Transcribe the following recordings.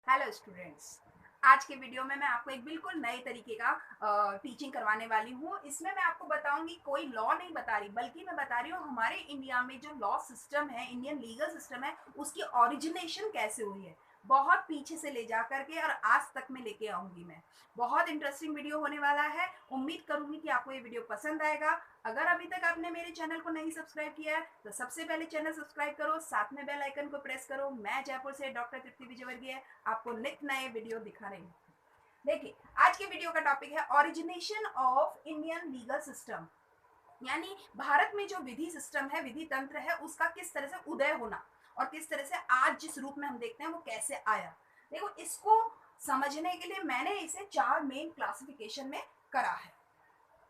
Hello students. आज के video में मैं आपको एक बिल्कुल नए तरीके का टीचिंग करवाने वाली हूँ। इसमें मैं आपको बताऊंगी, कोई लॉ नहीं बता रही, बल्कि मैं बता रही हूँ हमारे इंडिया में जो लॉ सिस्टम है, इंडियन लीगल सिस्टम है, उसकी ओरिजिनेशन कैसे हुई है। बहुत पीछे से ले जा करके और आज तक में लेके आऊंगी मैं। बहुत इंटरेस्टिंग वीडियो होने वाला है। उम्मीद करूंगी कि आपको ये वीडियो पसंद आएगा। अगर अभी तक आपने मेरे चैनल को नहीं सब्सक्राइब किया है तो सबसे पहले चैनल सब्सक्राइब करो, साथ में बेल आइकन को प्रेस करो। मैं जयपुर से डॉक्टर तृप्ति विजयवर्गीय आपको नित्य नए वीडियो दिखा रही हूँ। देखिए, आज के वीडियो का टॉपिक है origination of Indian legal system, यानी भारत में जो विधि सिस्टम है, विधि तंत्र है, उसका किस तरह से उदय होना और किस तरह से आज जिस रूप में हम देखते हैं वो कैसे आया। देखो, इसको समझने के लिए मैंने इसे 4 मेन क्लासिफिकेशन में करा है।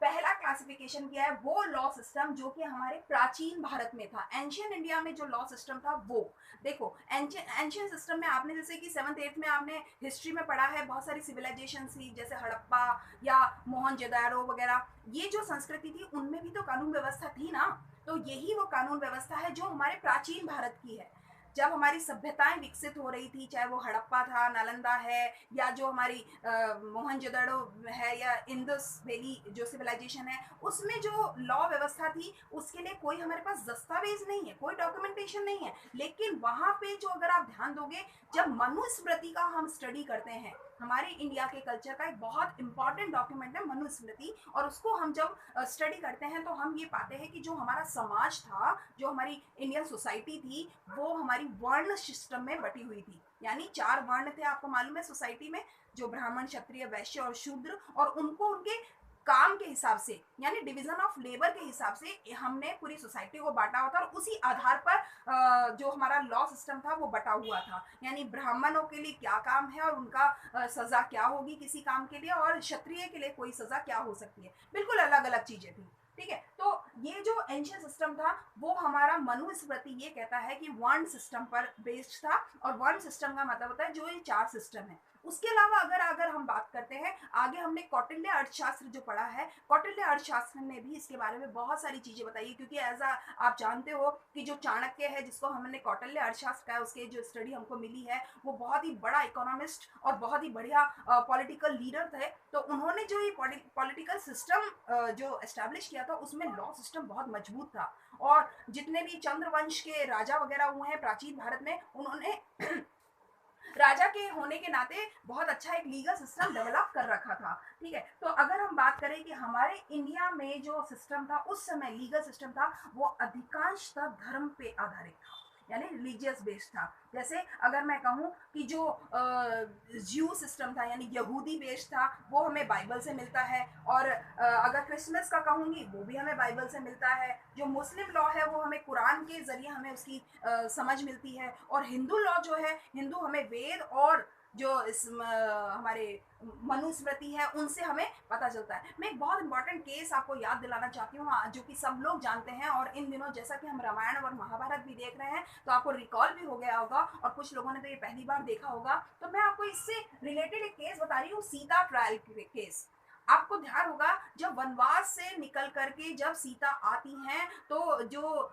पहला क्लासिफिकेशन किया है वो लॉ सिस्टम जो कि हमारे प्राचीन भारत में था, एंशियंट इंडिया में जो लॉ सिस्टम था वो। देखो, एंशियंट सिस्टम में आपने जैसे कि 7th 8th में आपने हिस्ट्री में पढ़ा है, बहुत सारी सिविलाइजेशन थी, जैसे हड़प्पा या मोहनजोदाड़ो वगैरह। ये जो संस्कृति थी उनमें भी तो कानून व्यवस्था थी ना। तो यही वो कानून व्यवस्था है जो हमारे प्राचीन भारत की है। जब हमारी सभ्यताएं विकसित हो रही थी, चाहे वो हड़प्पा था, नालंदा है, या जो हमारी मोहनजोदड़ो है, या इंडस वैली जो सिविलाइजेशन है, उसमें जो लॉ व्यवस्था थी उसके लिए कोई हमारे पास दस्तावेज नहीं है, कोई डॉक्यूमेंटेशन नहीं है। लेकिन वहां पे जो, अगर आप ध्यान दोगे, जब मनुस्मृति का हम स्टडी करते हैं, हमारे इंडिया के कल्चर का एक बहुत इंपॉर्टेंट डॉक्यूमेंट है मनुस्मृति, और उसको हम जब स्टडी करते हैं तो हम ये पाते हैं कि जो हमारा समाज था, जो हमारी इंडियन सोसाइटी थी, वो हमारी वर्ण सिस्टम में बटी हुई थी। यानी 4 वर्ण थे, आपको मालूम है सोसाइटी में, जो ब्राह्मण, क्षत्रिय, वैश्य और शूद्र, और उनको उनके काम के हिसाब से, यानी डिवीजन ऑफ लेबर के हिसाब से हमने पूरी सोसाइटी को बांटा हुआ था, और उसी आधार पर जो हमारा लॉ सिस्टम था वो बटा हुआ था। यानी ब्राह्मणों के लिए क्या काम है और उनका सजा क्या होगी किसी काम के लिए, और क्षत्रिय के लिए कोई सजा क्या हो सकती है, बिल्कुल अलग अलग चीजें थी। ठीक है, तो ये जो एंशियंट सिस्टम था वो हमारा मनुस्मृति ये कहता है कि वर्ण सिस्टम पर बेस्ड था, और वर्ण सिस्टम का मतलब होता है जो ये 4 सिस्टम है। उसके अलावा अगर अगर हम बात करते हैं आगे, हमने कौटिल्य अर्थशास्त्र जो पढ़ा है, कौटिल्य अर्थशास्त्र ने भी इसके बारे में बहुत सारी चीजें बताई है, क्योंकि ऐसा आप जानते हो कि जो चाणक्य है, जिसको हमने कौटिल्य अर्थशास्त्र का उसके जो स्टडी हमको मिली है, वो बहुत ही बड़ा इकोनॉमिस्ट और बहुत ही बढ़िया पॉलिटिकल लीडर थे। तो उन्होंने जो ये पॉलिटिकल सिस्टम जो एस्टेब्लिश किया था, उसमें लॉ सिस्टम बहुत मजबूत था। और जितने भी चंद्रवंश के राजा वगैरह हुए हैं प्राचीन भारत में, उन्होंने राजा के होने के नाते बहुत अच्छा एक लीगल सिस्टम डेवलप कर रखा था। ठीक है, तो अगर हम बात करें कि हमारे इंडिया में जो सिस्टम था उस समय, लीगल सिस्टम था, वो अधिकांशतः धर्म पे आधारित था, यानी रिलीजियस बेस्ड था। जैसे अगर मैं कहूँ कि जो ज्यू सिस्टम था, यानी यहूदी बेस्ड था, वो हमें बाइबल से मिलता है। और अगर क्रिसमस का कहूँगी, वो भी हमें बाइबल से मिलता है। जो मुस्लिम लॉ है वो हमें कुरान के जरिए हमें उसकी समझ मिलती है। और हिंदू लॉ जो है, हिंदू हमें वेद और जो हमारे मनुस्मृति है उनसे हमें पता चलता है। मैं एक बहुत इंपॉर्टेंट केस आपको याद दिलाना चाहती हूँ, जो कि सब लोग जानते हैं, और इन दिनों जैसा कि हम रामायण और महाभारत भी देख रहे हैं तो आपको रिकॉल भी हो गया होगा, और कुछ लोगों ने तो ये पहली बार देखा होगा। तो मैं आपको इससे रिलेटेड एक केस बता रही हूँ, सीता ट्रायल केस। आपको ध्यान होगा, जब वनवास से निकल करके जब सीता आती हैं, तो जो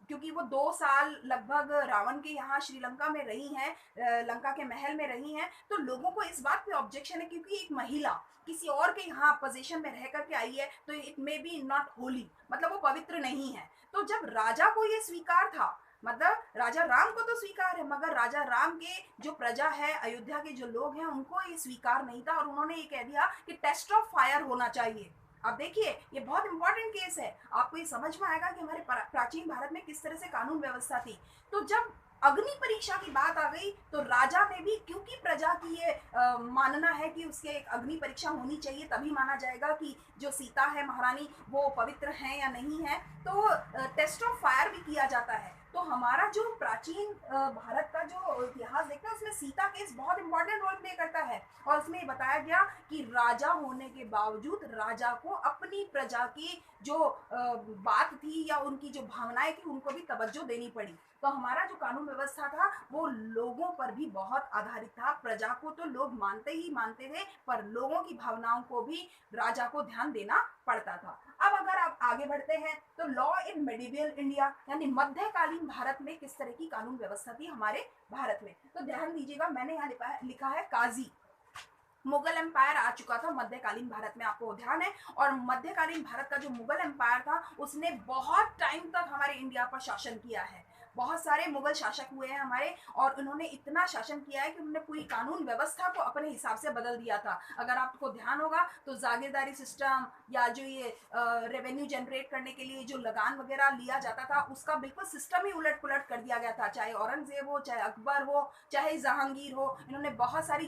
क्योंकि वो 2 साल लगभग रावण के यहाँ श्रीलंका में रही हैं, लंका के महल में रही हैं, तो लोगों को इस बात पे ऑब्जेक्शन है, क्योंकि एक महिला किसी और के यहाँ पोजीशन में रह करके आई है, तो it may be not Holi, मतलब वो पवित्र नहीं है। तो जब राजा को ये स्वीकार था, मतलब राजा राम को तो स्वीकार है, मगर राजा राम के जो प्रजा है, अयोध्या के जो लोग हैं, उनको ये स्वीकार नहीं था, और उन्होंने ये कह दिया कि टेस्ट ऑफ फायर होना चाहिए। अब देखिए, ये बहुत इंपॉर्टेंट केस है, आपको ये समझ में आएगा कि हमारे प्राचीन भारत में किस तरह से कानून व्यवस्था थी। तो जब अग्नि परीक्षा की बात आ गई, तो राजा ने भी, क्योंकि प्रजा की ये मानना है कि उसके एक अग्नि परीक्षा होनी चाहिए, तभी माना जाएगा कि जो सीता है महारानी वो पवित्र है या नहीं है, तो टेस्ट ऑफ फायर भी किया जाता है। तो हमारा जो प्राचीन भारत का जो इतिहास देखते हैं, उसमें सीता केस बहुत इंपॉर्टेंट रोल प्ले करता है। और उसमें बताया गया कि राजा होने के बावजूद राजा को अपनी प्रजा की जो बात थी या उनकी जो भावनाएं थी, उनको भी तवज्जो देनी पड़ी। तो हमारा जो कानून व्यवस्था था वो लोगों पर भी बहुत आधारित था। प्रजा को तो लोग मानते ही मानते थे, पर लोगों की भावनाओं को भी राजा को ध्यान देना पड़ता था। अब अगर आप आगे बढ़ते हैं तो लॉ इन मेडिवल इंडिया यानी मध्यकालीन भारत में किस तरह की कानून व्यवस्था थी हमारे भारत में। तो ध्यान दीजिएगा, मैंने यहाँ लिखा है काजी। मुगल एम्पायर आ चुका था मध्यकालीन भारत में, आपको ध्यान है। और मध्यकालीन भारत का जो मुगल एम्पायर था उसने बहुत टाइम तक हमारे इंडिया पर शासन किया है। बहुत सारे मुगल शासक हुए हैं हमारे, और उन्होंने इतना शासन किया है कि उन्होंने पूरी कानून व्यवस्था को अपने हिसाब से बदल दिया था। अगर आपको ध्यान होगा तो जागीरदारी सिस्टम या जो ये रेवेन्यू जनरेट करने के लिए जो लगान वगैरह लिया जाता था उसका बिल्कुल सिस्टम ही उलट पुलट कर दिया गया था। चाहे औरंगजेब हो, चाहे अकबर हो, चाहे जहांगीर हो, इन्होंने बहुत सारी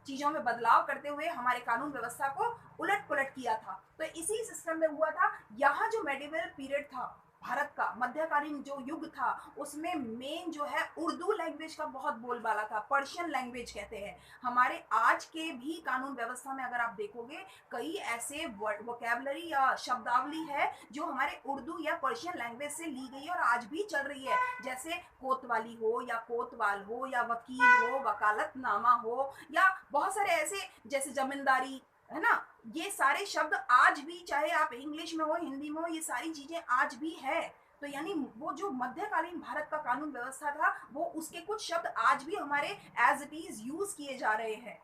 चीजों में बदलाव करते हुए हमारे कानून व्यवस्था को उलट पुलट किया था। तो इसी सिस्टम में हुआ था। यहाँ जो मेडिवल पीरियड था भारत का, मध्यकालीन जो युग था, उसमें मेन जो है उर्दू लैंग्वेज का बहुत बोलबाला था। पर्शियन लैंग्वेज कहते हैं। हमारे आज के भी कानून व्यवस्था में अगर आप देखोगे कई ऐसे वोकैबलरी या शब्दावली है जो हमारे उर्दू या पर्शियन लैंग्वेज से ली गई है और आज भी चल रही है। जैसे कोतवाली हो या कोतवाल हो या वकील हो, वकालतनामा हो, या बहुत सारे ऐसे जैसे जमींदारी, है ना, ये सारे शब्द आज भी, चाहे आप इंग्लिश में हो, हिंदी में हो, ये सारी चीजें आज भी है। तो यानी वो जो मध्यकालीन भारत का कानून व्यवस्था था वो उसके कुछ शब्द आज भी हमारे एज इट इज यूज किए जा रहे हैं।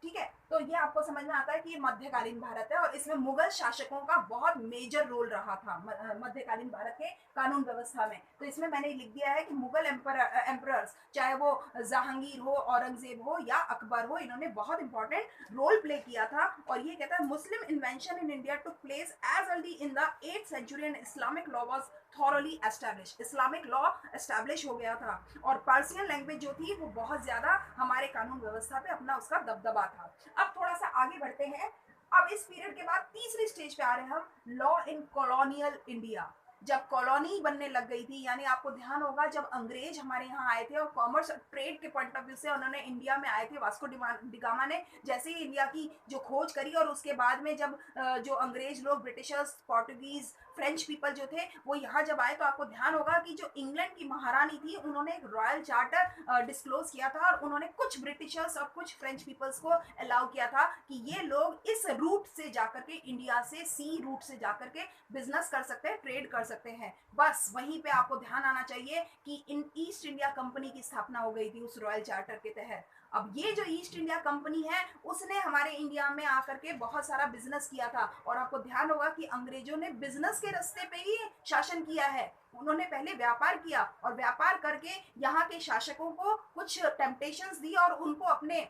ठीक है, तो ये आपको समझ में आता है कि ये मध्यकालीन भारत है और इसमें मुगल शासकों का बहुत मेजर रोल रहा था मध्यकालीन भारत के कानून व्यवस्था में। तो इसमें मैंने लिख दिया है कि मुगल एम्परर्स, चाहे वो जहांगीर हो, औरंगजेब हो या अकबर हो, इन्होंने बहुत इंपॉर्टेंट रोल प्ले किया था। और ये कहता है Muslim invention in India took place as early in the 8th century and Islamic law was thoroughly establish. Islamic law establish हो गया था और पर्शियन लैंग्वेज जो थी वो बहुत ज्यादा हमारे कानून व्यवस्था पे अपना उसका दबदबा था। अब थोड़ा सा आगे बढ़ते हैं। अब इस पीरियड के बाद तीसरी स्टेज पे आ रहे हैं हम, लॉ इन कॉलोनियल इंडिया। जब कॉलोनी बनने लग गई थी, यानी आपको ध्यान होगा जब अंग्रेज हमारे यहाँ आए थे और कॉमर्स ट्रेड के पॉइंट ऑफ व्यू से उन्होंने इंडिया में आए थे, वास्को डिगामा ने जैसे ही इंडिया की जो खोज करी, और उसके बाद में जब जो अंग्रेज लोग, ब्रिटिशर्स, पोर्टुगीज, फ्रेंच पीपल जो थे वो यहाँ जब आए, तो आपको ध्यान होगा कि जो इंग्लैंड की महारानी थी उन्होंने एक रॉयल चार्टर डिस्क्लोज किया था और उन्होंने कुछ ब्रिटिशर्स और कुछ फ्रेंच पीपल्स को अलाउ किया था कि ये लोग इस रूट से जाकर के, इंडिया से सी रूट से जाकर के बिजनेस कर सकते हैं, ट्रेड कर सकते हैं। बस वहीं पे आपको ध्यान आना चाहिए कि इन ईस्ट इंडिया कंपनी की स्थापना हो गई थी उस रॉयल चार्टर के तहत। अब ये जो ईस्ट इंडिया कंपनी है उसने हमारे इंडिया में आकर के बहुत सारा बिजनेस किया था। और आपको ध्यान होगा कि अंग्रेजों ने बिजनेस के रास्ते पे ही शासन किया है। उन्होंने पहले व्यापार किया और व्यापार करके यहाँ के शासकों को कुछ टेम्पटेशंस दी और उनको अपने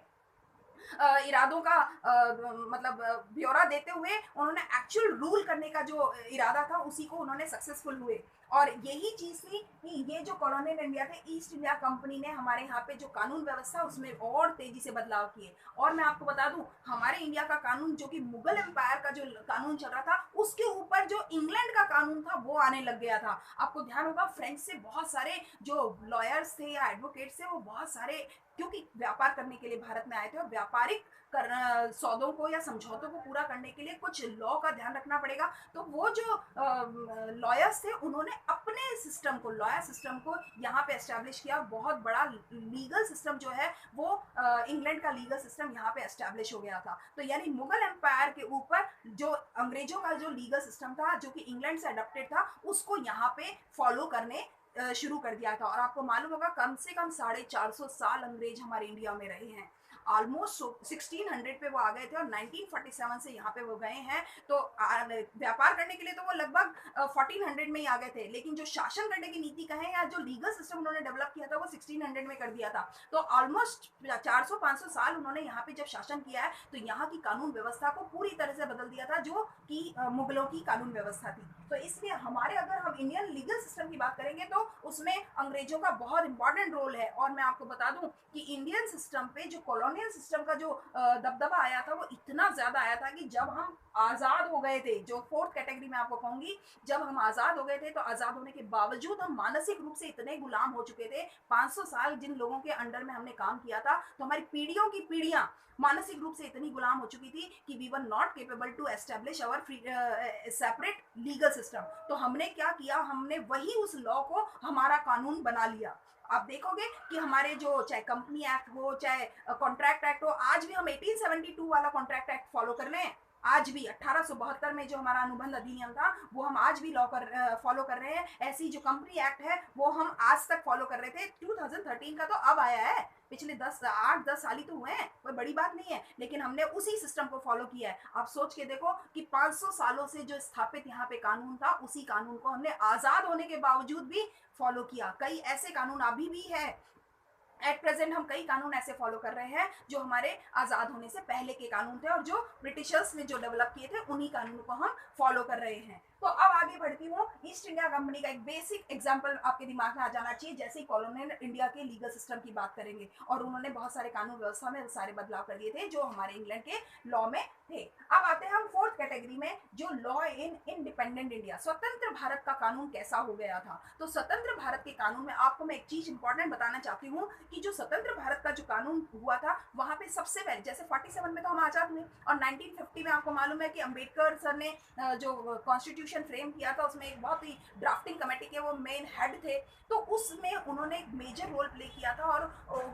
इरादों का मतलब ब्यौरा देते हुए उन्होंने एक्चुअल रूल करने का जो इरादा था उसी को उन्होंने सक्सेसफुल हुए। और यही चीज थी कि ये जो कॉलोनियल इंडिया थे, ईस्ट इंडिया कंपनी ने हमारे यहाँ पे जो कानून व्यवस्था उसमें और तेजी से बदलाव किए। और मैं आपको बता दूं, हमारे इंडिया का कानून जो कि मुगल एम्पायर का जो कानून चल रहा था उसके ऊपर जो इंग्लैंड का कानून था वो आने लग गया था। आपको ध्यान होगा फ्रेंच से बहुत सारे जो लॉयर्स थे या एडवोकेट्स थे वो बहुत सारे, क्योंकि व्यापार करने के लिए भारत में आए थे और व्यापारिक सौदों को या समझौतों को पूरा करने के लिए कुछ लॉ का ध्यान रखना पड़ेगा। तो वो जो लॉयर्स थे उन्होंने अपने सिस्टम को, लॉयर सिस्टम को यहाँ पे एस्टैब्लिश किया। बहुत बड़ा लीगल सिस्टम जो है वो इंग्लैंड का लीगल सिस्टम यहाँ पे एस्टैब्लिश हो गया था। तो यानी मुगल एम्पायर के ऊपर जो अंग्रेजों का जो लीगल सिस्टम था जो कि इंग्लैंड से अडॉप्टेड था उसको यहाँ पे फॉलो करने शुरू कर दिया था। और आपको मालूम होगा कम से कम 450 साल अंग्रेज हमारे इंडिया में रहे हैं। ऑलमोस्ट 1600 पे वो आ गए थे और 1947 से यहाँ पे वो गए हैं। तो व्यापार करने के लिए तो वो लगभग 1400 में ही आ गए थे, लेकिन जो शासन करने की नीति कहें या जो लीगल सिस्टम उन्होंने डेवलप किया था वो 1600 में कर दिया था। तो ऑलमोस्ट 400-500 साल उन्होंने यहाँ पे जब शासन किया है तो यहाँ की कानून व्यवस्था को पूरी तरह से बदल दिया था जो कि मुगलों की कानून व्यवस्था थी। तो इसलिए हमारे, अगर हम इंडियन लीगल सिस्टम की बात करेंगे तो उसमें अंग्रेजों का बहुत इंपॉर्टेंट रोल है। और मैं आपको बता दूं कि इंडियन सिस्टम पे जो कॉलोनियल सिस्टम का जो दबदबा आया था वो इतना ज्यादा आया था कि जब हम आजाद हो गए थे, जो फोर्थ कैटेगरी में आपको कहूंगी, जब हम आजाद हो गए थे तो आजाद होने के बावजूद हम मानसिक रूप से इतने गुलाम हो चुके थे। 500 साल जिन लोगों के अंडर में हमने काम किया था तो हमारी पीढ़ियों की पीढ़ियां मानसिक रूप से इतनी गुलाम हो चुकी थी कि we were not capable to establish our separate legal system. तो हमने क्या किया, हमने वही उस लॉ को हमारा कानून बना लिया। आप देखोगे कि हमारे जो चाहे कंपनी एक्ट हो, चाहे कॉन्ट्रैक्ट एक्ट हो, आज भी हम 1872 वाला कॉन्ट्रैक्ट एक्ट फॉलो कर रहे हैं। आज भी 1872 में जो हमारा अनुबंध अधिनियम था वो हम आज भी लॉ कर फॉलो कर रहे हैं। ऐसी जो कंपनी एक्ट है वो हम आज तक फॉलो कर रहे थे। 2013 का तो अब आया है, पिछले 8-10 साल ही तो हुए हैं, कोई बड़ी बात नहीं है, लेकिन हमने उसी सिस्टम को फॉलो किया है। आप सोच के देखो कि 500 सालों से जो स्थापित यहाँ पे कानून था, उसी कानून को हमने आजाद होने के बावजूद भी फॉलो किया। कई ऐसे कानून अभी भी है, एट प्रेजेंट हम कई कानून ऐसे फॉलो कर रहे हैं जो हमारे आजाद होने से पहले के कानून थे और जो ब्रिटिशर्स ने जो डेवलप किए थे उन्हीं कानूनों को हम फॉलो कर रहे हैं। तो अब आगे बढ़ती हूँ। ईस्ट इंडिया कंपनी का एक बेसिक एग्जांपल आपके दिमाग में आ जाना चाहिए। जैसे ही कॉलोनियल इंडिया के लीगल सिस्टम की बात करेंगे, और उन्होंने बहुत सारे कानून व्यवस्था में सारे बदलाव कर दिए थे जो हमारे इंग्लैंड के लॉ में थे। अब आते हैं हम फोर्थ कैटेगरी में, जो लॉ इन इंडिपेंडेंट इंडिया, स्वतंत्र भारत का कानून कैसा हो गया था। तो स्वतंत्र भारत के कानून में आपको मैं एक चीज इंपॉर्टेंट बताना चाहती हूँ कि जो स्वतंत्र भारत का जो कानून हुआ था वहां पे सबसे पहले, जैसे 47 में तो हम आजाद हुए, और 1950 में आपको मालूम है कि अंबेडकर सर ने जो कॉन्स्टिट्यूशन फ्रेम किया था उसमें एक बहुत ही ड्राफ्टिंग कमेटी के वो मेन हेड थे। तो उसमें उन्होंने एक मेजर रोल प्ले किया था। और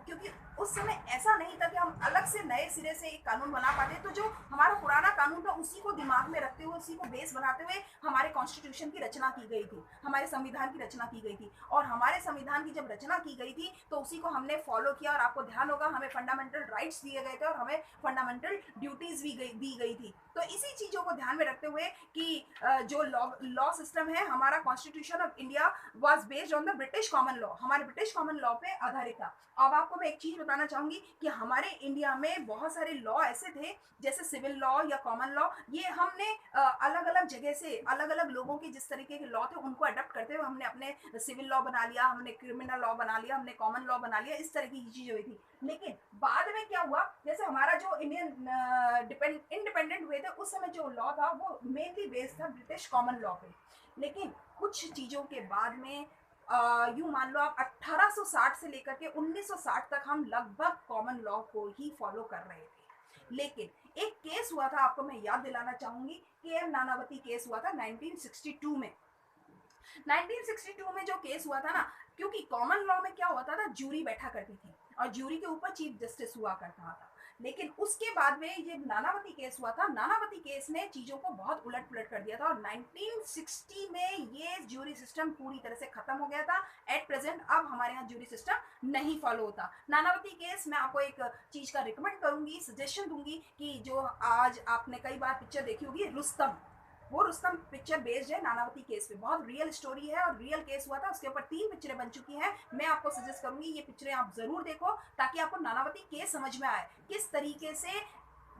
क्योंकि उस समय ऐसा नहीं था कि हम अलग से नए सिरे से एक कानून बना पाते, तो जो हमारा पुराना कानून था उसी को दिमाग में रखते हुए, उसी को बेस बनाते हुए हमारे कॉन्स्टिट्यूशन की रचना की गई थी, हमारे संविधान की रचना की गई थी। और हमारे संविधान की जब रचना की गई थी तो उसी को हमने फॉलो किया। और आपको ध्यान होगा हमें फंडामेंटल राइट्स दिए गए थे और हमें फंडामेंटल ड्यूटीज भी दी गई थी। तो इसी चीजों को ध्यान में रखते हुए कि जो लॉ सिस्टम है, हमारा constitution of India was based on the British common law, हमारे ब्रिटिश कॉमन लॉ पे आधारित था। अब आपको मैं एक चीज बताना चाहूंगी कि हमारे इंडिया में बहुत सारे लॉ ऐसे थे, जैसे सिविल लॉ या कॉमन लॉ, ये हमने अलग अलग जगह से अलग अलग लोगों के जिस तरीके के लॉ थे उनको अडॉप्ट करते हुए हमने अपने सिविल लॉ बना लिया, हमने क्रिमिनल लॉ बना लिया, हमने कॉमन लॉ बना लिया, इस तरह की चीजें हुई थी। लेकिन बाद में क्या हुआ, जैसे हमारा जो इंडियन इंडिपेंडेंट हुए थे उस समय जो लॉ था वो मेनली बेस्ड था ब्रिटिश कॉमन लॉ पे। लेकिन कुछ चीजों के बाद में यूं मान लो आप 1860 से लेकर के 1960 तक हम लगभग कॉमन लॉ को ही फॉलो कर रहे थे। लेकिन एक केस हुआ था, आपको मैं याद दिलाना चाहूंगी, के.एम. नानावती केस हुआ था 1962 में। 1962 में जो केस हुआ था ना, क्योंकि कॉमन लॉ में क्या होता था, ज्यूरी बैठा करती थी और ज्यूरी के ऊपर चीफ जस्टिस हुआ करता था। लेकिन उसके बाद में ये नानावती केस हुआ था, नानावती केस ने चीजों को बहुत उलट पुलट कर दिया था और 1960 में ये ज्यूरी सिस्टम पूरी तरह से खत्म हो गया था। एट प्रेजेंट अब हमारे यहाँ ज्यूरी सिस्टम नहीं फॉलो होता। नानावती केस मैं आपको एक चीज का रिकमेंड करूंगी, सजेशन दूंगी कि जो आज आपने कई बार पिक्चर देखी होगी रुस्तम, वो रुस्तम पिक्चर बेस्ड है नानावती केस पे, बहुत रियल स्टोरी है और रियल केस हुआ था। उसके ऊपर 3 पिक्चरें बन चुकी हैं। मैं आपको सजेस्ट करूंगी ये पिक्चरें आप जरूर देखो, ताकि आपको नानावती केस समझ में आए, किस तरीके से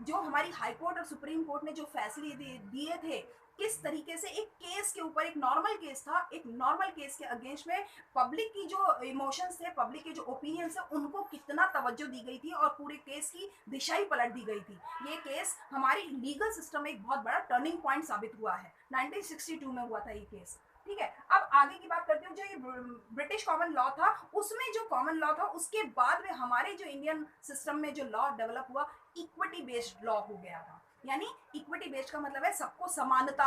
जो हमारी हाई कोर्ट और सुप्रीम कोर्ट ने जो फैसले दिए थे, किस तरीके से एक केस के ऊपर, एक नॉर्मल केस था, एक नॉर्मल केस के अगेंस्ट में पब्लिक की जो इमोशंस थे, पब्लिक के जो ओपिनियंस है, उनको कितना तवज्जो दी गई थी और पूरे केस की दिशा ही पलट दी गई थी। ये केस हमारी लीगल सिस्टम में एक बहुत बड़ा टर्निंग पॉइंट साबित हुआ है। 1962 में हुआ था ये केस। ठीक है, अब आगे की बात करते हूँ। जो ये ब्रिटिश कॉमन लॉ था, उसमें जो कॉमन लॉ था उसके बाद में हमारे जो इंडियन सिस्टम में जो लॉ डेवलप हुआ, इक्विटी बेस्ड लॉ हो गया था। यानी इक्विटी बेस्ड का मतलब है सबको समानता,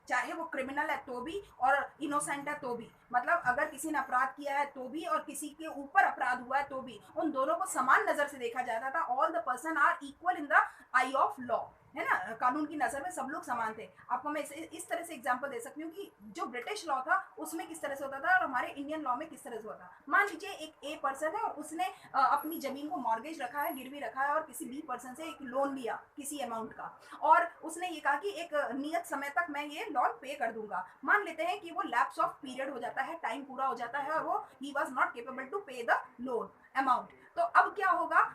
चाहे वो क्रिमिनल है तो भी और इनोसेंट है तो भी, मतलब अगर किसी ने अपराध किया है तो भी और किसी के ऊपर अपराध हुआ है तो भी, उन दोनों को समान नजर से देखा जाता था। All the person are equal in the eye of law, है ना, कानून की नजर में सब लोग समान थे। आपको मैं इस तरह से एग्जांपल दे सकती हूँ कि जो ब्रिटिश लॉ था उसमें किस तरह से होता था और हमारे इंडियन लॉ में किस तरह से होता था। मान लीजिए एक ए पर्सन है और उसने अपनी जमीन को मॉर्गेज रखा है, गिरवी रखा है, और किसी बी पर्सन से एक लोन लिया किसी अमाउंट का, और उसने ये कहा कि एक नियत समय तक मैं ये लोन पे कर दूंगा। मान लेते हैं कि वो लैप्स ऑफ पीरियड हो जाता है, टाइम पूरा हो जाता है और वो ही was not capable to pay the loan amount. तो अब क्या होगा,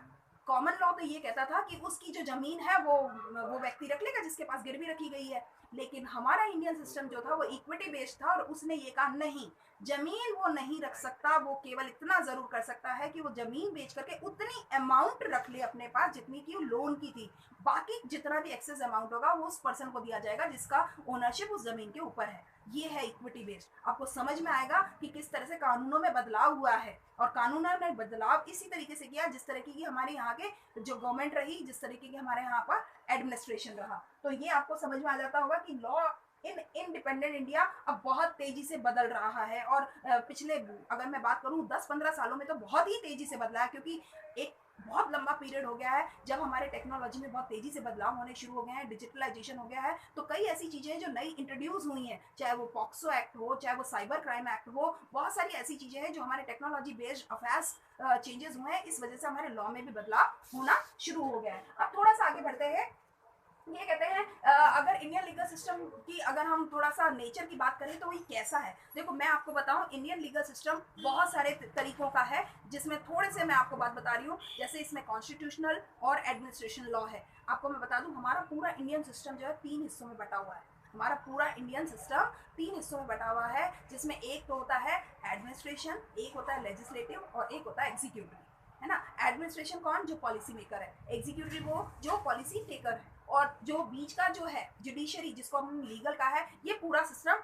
कॉमन लॉ तो ये कहता था कि उसकी जो जमीन है वो व्यक्ति रख लेगा जिसके पास गिरवी रखी गई है। लेकिन हमारा इंडियन सिस्टम जो था वो इक्विटी बेस्ड था और उसने ये कहा नहीं, जमीन वो नहीं रख सकता, वो केवल इतना जरूर कर सकता है कि वो जमीन बेच करके उतनी अमाउंट रख ले अपने पास जितनी की लोन की थी। बाकी जितना भी एक्सेस अमाउंट होगा वो उस पर्सन को दिया जाएगा जिसका ओनरशिप उस जमीन के ऊपर है। ये है इक्विटी बेस्ड। आपको समझ में आएगा कि किस तरह से कानूनों में बदलाव हुआ है, और कानूनों ने बदलाव इसी तरीके से किया जिस तरीके की हमारे यहाँ के जो गवर्नमेंट रही, जिस तरीके की हमारे यहाँ पर एडमिनिस्ट्रेशन रहा। तो ये आपको समझ में आ जाता होगा कि लॉ इंडिपेंडेंट इंडिया अब बहुत तेजी से बदल रहा है, और पिछले, अगर मैं बात करूं 10-15 सालों में, तो बहुत ही तेजी से बदला है, क्योंकि एक बहुत लंबा पीरियड हो गया है जब हमारे टेक्नोलॉजी में बहुत तेजी से बदलाव होने शुरू हो गए हैं, डिजिटलाइजेशन हो गया है। तो कई ऐसी चीजें हैं जो नई इंट्रोड्यूस हुई हैं, चाहे वो पॉक्सो एक्ट हो, चाहे वो साइबर क्राइम एक्ट हो, बहुत सारी ऐसी चीजें हैं जो हमारे टेक्नोलॉजी बेस्ड अफेयर्स चेंजेस हुए हैं, इस वजह से हमारे लॉ में भी बदलाव होना शुरू हो गया है। अब थोड़ा सा आगे बढ़ते हैं। ये कहते हैं अगर इंडियन लीगल सिस्टम की अगर हम थोड़ा सा नेचर की बात करें तो वही कैसा है। देखो मैं आपको बताऊं, इंडियन लीगल सिस्टम बहुत सारे तरीकों का है, जिसमें थोड़े से मैं आपको बात बता रही हूँ। जैसे इसमें कॉन्स्टिट्यूशनल और एडमिनिस्ट्रेशन लॉ है। आपको मैं बता दूं, हमारा पूरा इंडियन सिस्टम जो है 3 हिस्सों में बटा हुआ है। हमारा पूरा इंडियन सिस्टम 3 हिस्सों में बटा हुआ है, जिसमें एक तो होता है एडमिनिस्ट्रेशन, एक होता है लेजिस्लेटिव, और एक होता है एग्जीक्यूटिव, है ना। एडमिनिस्ट्रेशन कौन? जो पॉलिसी मेकर है। एग्जीक्यूटिव वो जो पॉलिसी टेकर है। और जो बीच का जो है जुडिशरी, जिसको हम लीगल का है, ये पूरा सिस्टम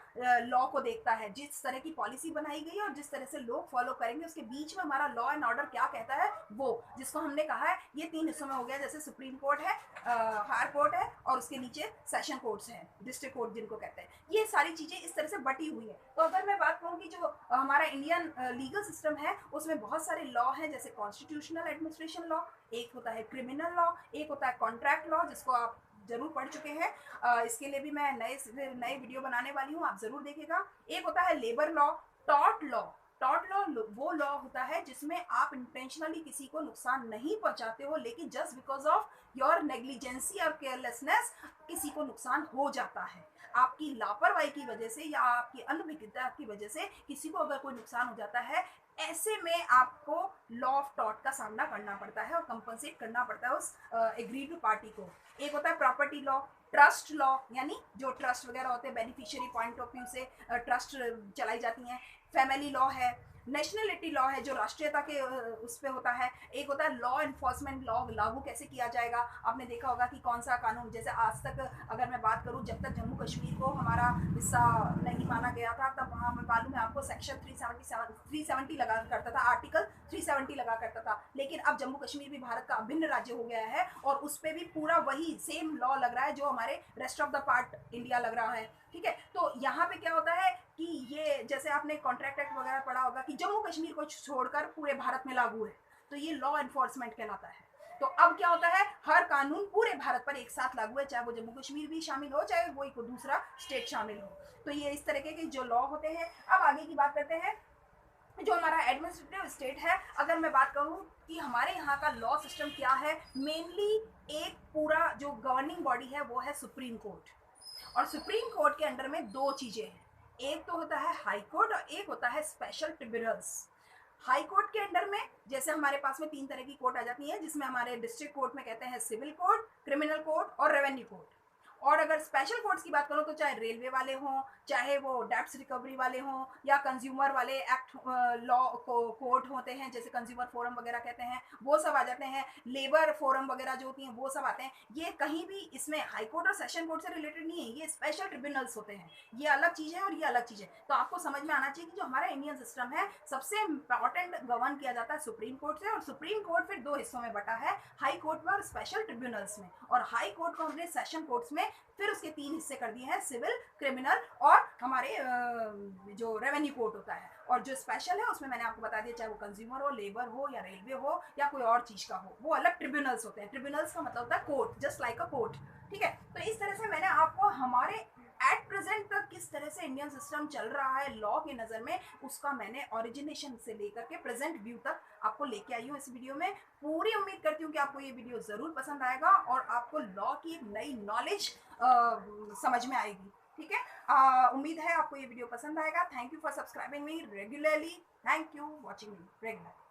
लॉ को देखता है। जिस तरह की पॉलिसी बनाई गई है और जिस तरह से लोग फॉलो करेंगे, उसके बीच में हमारा लॉ एंड ऑर्डर क्या कहता है, वो जिसको हमने कहा है ये 3 हिस्सों में हो गया। जैसे सुप्रीम कोर्ट है, हायर कोर्ट है, और उसके नीचे सेशन कोर्ट्स हैं, डिस्ट्रिक्ट कोर्ट जिनको कहते हैं। ये सारी चीजें इस तरह से बटी हुई है। तो अगर मैं बात कहूँ कि जो हमारा इंडियन लीगल सिस्टम है, उसमें बहुत सारे लॉ हैं, जैसे कॉन्स्टिट्यूशनल एडमिनिस्ट्रेशन लॉ, एक होता है क्रिमिनल लॉ, एक होता है कॉन्ट्रैक्ट लॉ, जिसको आप जरूर पढ़ चुके हैं। इसके लिए भी मैं नए वीडियो बनाने वाली हूँ, आप जरूर देखिएगा। एक होता है labour law, tort law. Tort law वो लॉ होता है जिसमें आप इंटेंशनली किसी को नुकसान नहीं पहुंचाते हो, लेकिन just because of your negligence और केयरलेसनेस किसी को नुकसान हो जाता है। आपकी लापरवाही की वजह से या आपकी अनभिज्ञता की वजह से किसी को अगर कोई नुकसान हो जाता है, ऐसे में आपको लॉ ऑफ टॉर्ट का सामना करना पड़ता है और कंपनसेट करना पड़ता है उस एग्रीड पार्टी को। एक होता है प्रॉपर्टी लॉ, ट्रस्ट लॉ, यानी जो ट्रस्ट वगैरह होते हैं, बेनिफिशियरी पॉइंट ऑफ व्यू से ट्रस्ट चलाई जाती हैं। फैमिली लॉ है। नेशनलिटी लॉ है, जो राष्ट्रीयता के उस पर होता है। एक होता है लॉ इन्फोर्समेंट लॉ, लागू कैसे किया जाएगा। आपने देखा होगा कि कौन सा कानून, जैसे आज तक अगर मैं बात करूं, जब तक जम्मू कश्मीर को हमारा हिस्सा नहीं माना गया था, तब वहाँ मैं मालूम है आपको सेक्शन 370 लगा करता था, आर्टिकल 370 लगा करता था। लेकिन अब जम्मू कश्मीर भी भारत का अभिन्न राज्य हो गया है, और उस पर भी पूरा वही सेम लॉ लग रहा है जो हमारे rest of the part India लग रहा है। ठीक है, तो यहाँ पे क्या होता है कि ये, जैसे आपने कॉन्ट्रैक्ट एक्ट वगैरह पढ़ा होगा कि जम्मू कश्मीर को छोड़कर पूरे भारत में लागू है, तो ये लॉ एनफोर्समेंट कहलाता है। तो अब क्या होता है, हर कानून पूरे भारत पर एक साथ लागू है, चाहे वो जम्मू कश्मीर भी शामिल हो, चाहे वो कोई दूसरा स्टेट शामिल हो। तो ये इस तरह के जो लॉ होते हैं। अब आगे की बात करते हैं, जो हमारा एडमिनिस्ट्रेटिव स्टेट है। अगर मैं बात करूं कि हमारे यहाँ का लॉ सिस्टम क्या है, मेनली एक पूरा जो गवर्निंग बॉडी है वो है सुप्रीम कोर्ट। और सुप्रीम कोर्ट के अंडर में 2 चीजें हैं, एक तो होता है हाई कोर्ट और एक होता है स्पेशल ट्रिब्यूनल्स। हाई कोर्ट के अंडर में जैसे हमारे पास में 3 तरह की कोर्ट आ जाती है, जिसमें हमारे डिस्ट्रिक्ट कोर्ट में कहते हैं सिविल कोर्ट, क्रिमिनल कोर्ट और रेवेन्यू कोर्ट। और अगर स्पेशल कोर्ट्स की बात करो तो चाहे रेलवे वाले हों, चाहे वो डेप्स रिकवरी वाले हों, या कंज्यूमर वाले एक्ट लॉ कोर्ट होते हैं, जैसे कंज्यूमर फोरम वगैरह कहते हैं, वो सब आ जाते हैं। लेबर फोरम वगैरह जो होती हैं वो सब आते हैं। ये कहीं भी इसमें हाई कोर्ट और सेशन कोर्ट से रिलेटेड नहीं है, ये स्पेशल ट्रिब्यूनल्स होते हैं। ये अलग चीज़ है और ये अलग चीज़ है। तो आपको समझ में आना चाहिए कि जो हमारा इंडियन सिस्टम है, सबसे इंपॉर्टेंट गवर्न किया जाता है सुप्रीम कोर्ट से, और सुप्रीम कोर्ट फिर 2 हिस्सों में बटा है, हाई कोर्ट में और स्पेशल ट्रिब्यूनल्स में। और हाई कोर्ट को हमने सेशन कोर्ट्स में फिर उसके 3 हिस्से कर दिए हैं, सिविल, क्रिमिनल और हमारे जो रेवेन्यू कोर्ट होता है। और जो स्पेशल है उसमें मैंने आपको बता दिया, चाहे वो कंज्यूमर हो, लेबर हो, या रेलवे हो, या कोई और चीज का हो, वो अलग ट्रिब्यूनल्स होते हैं। ट्रिब्यूनल्स का मतलब होता है court, just like a court. ठीक है, तो इस तरह से मैंने आपको हमारे एट प्रेजेंट तक किस तरह से इंडियन सिस्टम चल रहा है लॉ की नज़र में, उसका मैंने ओरिजिनेशन से लेकर के प्रेजेंट व्यू तक आपको लेके आई हूँ इस वीडियो में। पूरी उम्मीद करती हूँ कि आपको ये वीडियो ज़रूर पसंद आएगा और आपको लॉ की एक नई नॉलेज समझ में आएगी। ठीक है, उम्मीद है आपको ये वीडियो पसंद आएगा। Thank you for subscribing me regularly. Thank you watching me regular.